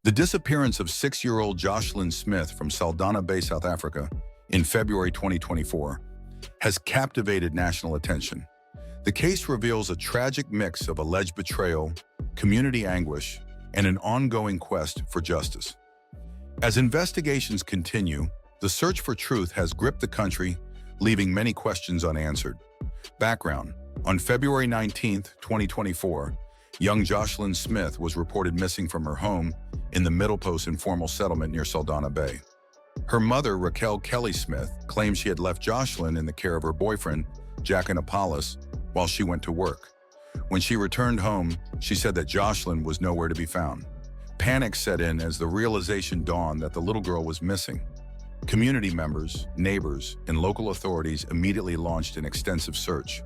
The disappearance of 6-year-old Joshlin Smith from Saldanha Bay, South Africa, in February 2024, has captivated national attention. The case reveals a tragic mix of alleged betrayal, community anguish, and an ongoing quest for justice. As investigations continue, the search for truth has gripped the country, leaving many questions unanswered. Background: on February 19, 2024, young Joshlin Smith was reported missing from her home in the Middlepost informal settlement near Saldanha Bay. Her mother, Raquel Kelly Smith, claimed she had left Joshlin in the care of her boyfriend, Jacquin Apollos, while she went to work. When she returned home, she said that Joshlin was nowhere to be found. Panic set in as the realization dawned that the little girl was missing. Community members, neighbors, and local authorities immediately launched an extensive search.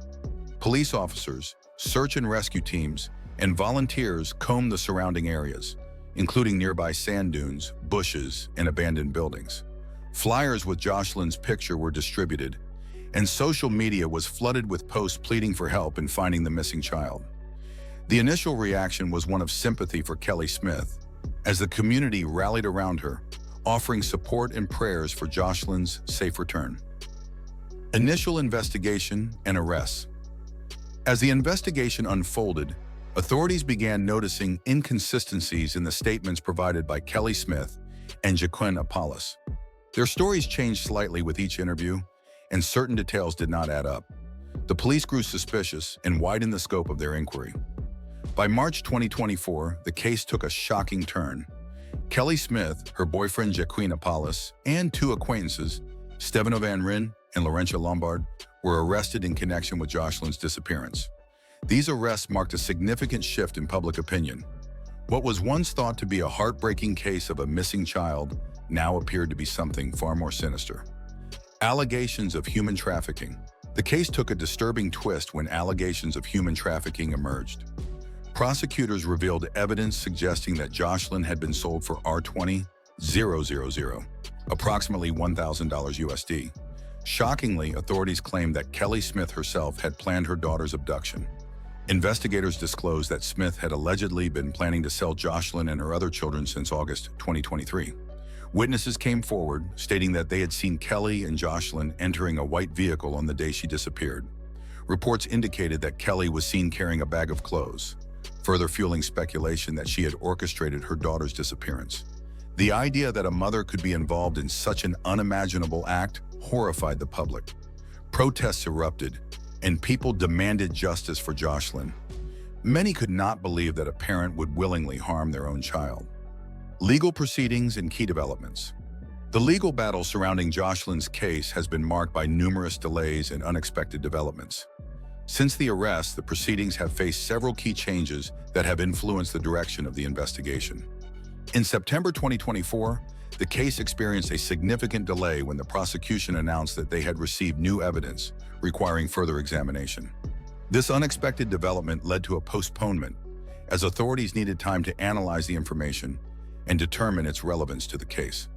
Police officers, search and rescue teams, and volunteers combed the surrounding areas, including nearby sand dunes, bushes, and abandoned buildings. Flyers with Joshlin's picture were distributed, and social media was flooded with posts pleading for help in finding the missing child. The initial reaction was one of sympathy for Kelly Smith, as the community rallied around her, offering support and prayers for Joshlin's safe return. Initial investigation and arrests. As the investigation unfolded, authorities began noticing inconsistencies in the statements provided by Kelly Smith and Jacquin Apollos. Their stories changed slightly with each interview, and certain details did not add up. The police grew suspicious and widened the scope of their inquiry. By March 2024, the case took a shocking turn. Kelly Smith, her boyfriend Jacquin Apollos, and 2 acquaintances, Stefano Van Ryn and Laurentia Lombard, were arrested in connection with Joshlin's disappearance. These arrests marked a significant shift in public opinion. What was once thought to be a heartbreaking case of a missing child now appeared to be something far more sinister. Allegations of human trafficking. The case took a disturbing twist when allegations of human trafficking emerged. Prosecutors revealed evidence suggesting that Joshlin had been sold for $20,000, approximately $1,000 USD. Shockingly, authorities claimed that Kelly Smith herself had planned her daughter's abduction. Investigators disclosed that Smith had allegedly been planning to sell Joshlin and her other children since August 2023. Witnesses came forward, stating that they had seen Kelly and Joshlin entering a white vehicle on the day she disappeared. Reports indicated that Kelly was seen carrying a bag of clothes, further fueling speculation that she had orchestrated her daughter's disappearance. The idea that a mother could be involved in such an unimaginable act horrified the public. Protests erupted, and people demanded justice for Joshlin. Many could not believe that a parent would willingly harm their own child. Legal proceedings and key developments. The legal battle surrounding Joshlin's case has been marked by numerous delays and unexpected developments. Since the arrest, the proceedings have faced several key changes that have influenced the direction of the investigation. In September 2024, the case experienced a significant delay when the prosecution announced that they had received new evidence requiring further examination. This unexpected development led to a postponement, as authorities needed time to analyze the information and determine its relevance to the case.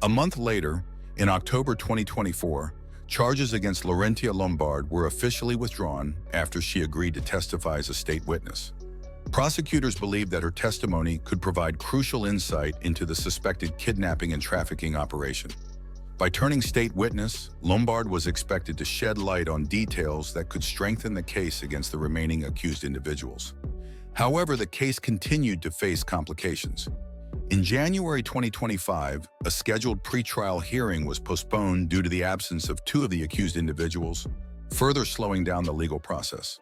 A month later, in October 2024, charges against Laurentia Lombard were officially withdrawn after she agreed to testify as a state witness. Prosecutors believed that her testimony could provide crucial insight into the suspected kidnapping and trafficking operation. By turning state witness, Lombard was expected to shed light on details that could strengthen the case against the remaining accused individuals. However, the case continued to face complications. In January 2025, a scheduled pretrial hearing was postponed due to the absence of 2 of the accused individuals, further slowing down the legal process.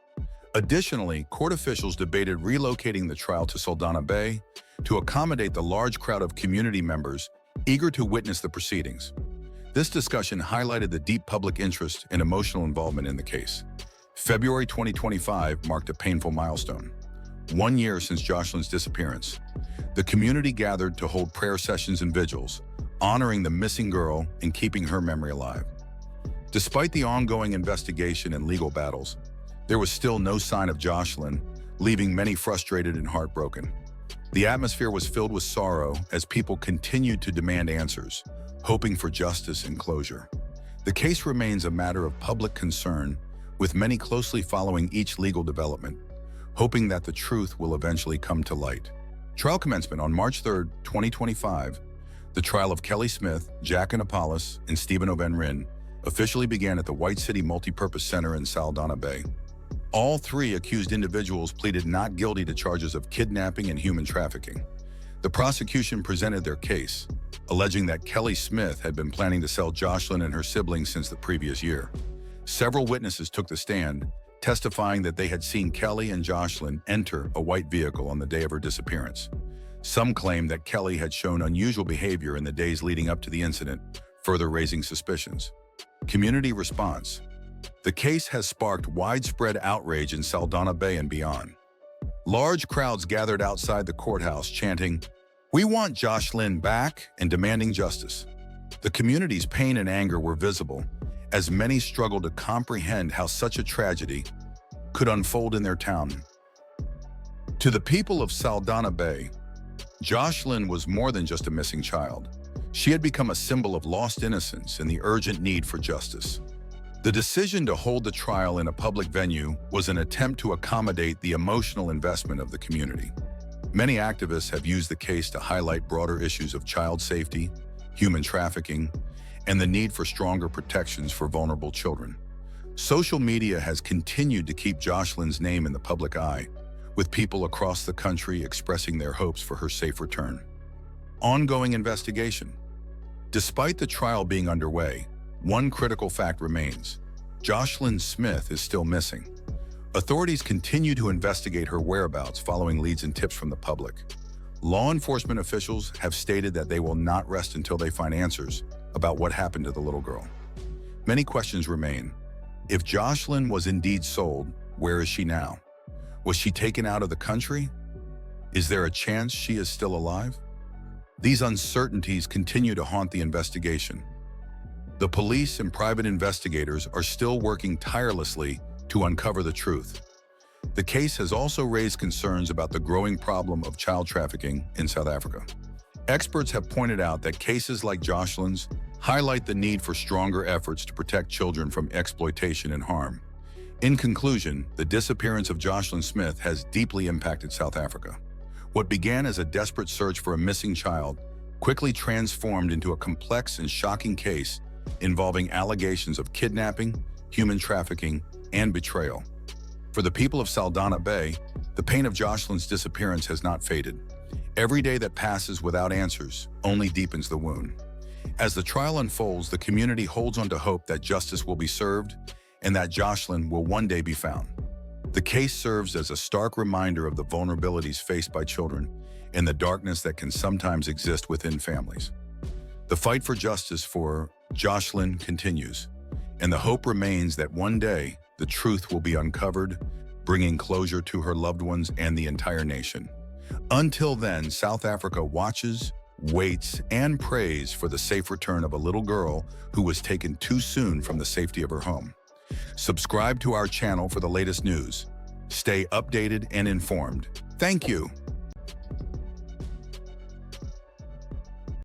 Additionally, court officials debated relocating the trial to Saldanha Bay to accommodate the large crowd of community members eager to witness the proceedings. This discussion highlighted the deep public interest and emotional involvement in the case. February 2025 marked a painful milestone. 1 year since Joshlin's disappearance, the community gathered to hold prayer sessions and vigils, honoring the missing girl and keeping her memory alive. Despite the ongoing investigation and legal battles, there was still no sign of Joshlin, leaving many frustrated and heartbroken. The atmosphere was filled with sorrow as people continued to demand answers, hoping for justice and closure. The case remains a matter of public concern, with many closely following each legal development, hoping that the truth will eventually come to light. Trial commencement on March 3, 2025. The trial of Kelly Smith, Jack Annapolis, and Stephen O'Venrin officially began at the White City Multipurpose Center in Saldanha Bay. All three accused individuals pleaded not guilty to charges of kidnapping and human trafficking. The prosecution presented their case, alleging that Kelly Smith had been planning to sell Joshlin and her siblings since the previous year. Several witnesses took the stand, testifying that they had seen Kelly and Joshlin enter a white vehicle on the day of her disappearance. Some claimed that Kelly had shown unusual behavior in the days leading up to the incident, further raising suspicions. Community response. The case has sparked widespread outrage in Saldanha Bay and beyond. Large crowds gathered outside the courthouse chanting, "We want Joshlin back," and demanding justice. The community's pain and anger were visible, as many struggled to comprehend how such a tragedy could unfold in their town. To the people of Saldanha Bay, Joshlin was more than just a missing child. She had become a symbol of lost innocence and the urgent need for justice. The decision to hold the trial in a public venue was an attempt to accommodate the emotional investment of the community. Many activists have used the case to highlight broader issues of child safety, human trafficking, and the need for stronger protections for vulnerable children. Social media has continued to keep Joshlin's name in the public eye, with people across the country expressing their hopes for her safe return. Ongoing investigation. Despite the trial being underway, one critical fact remains: Joshlin Smith is still missing. Authorities continue to investigate her whereabouts following leads and tips from the public. Law enforcement officials have stated that they will not rest until they find answers about what happened to the little girl. Many questions remain. If Joshlin was indeed sold, where is she now? Was she taken out of the country? Is there a chance she is still alive? These uncertainties continue to haunt the investigation. The police and private investigators are still working tirelessly to uncover the truth. The case has also raised concerns about the growing problem of child trafficking in South Africa. Experts have pointed out that cases like Joshlin's highlight the need for stronger efforts to protect children from exploitation and harm. In conclusion, the disappearance of Joshlin Smith has deeply impacted South Africa. What began as a desperate search for a missing child quickly transformed into a complex and shocking case involving allegations of kidnapping, human trafficking, and betrayal. For the people of Saldanha Bay, the pain of Joshlin's disappearance has not faded. Every day that passes without answers only deepens the wound. As the trial unfolds, the community holds on to hope that justice will be served and that Joshlin will one day be found. The case serves as a stark reminder of the vulnerabilities faced by children and the darkness that can sometimes exist within families. The fight for justice for Joshlin continues, and the hope remains that one day the truth will be uncovered, bringing closure to her loved ones and the entire nation. Until then, South Africa watches, waits, and prays for the safe return of a little girl who was taken too soon from the safety of her home. Subscribe to our channel for the latest news. Stay updated and informed. Thank you.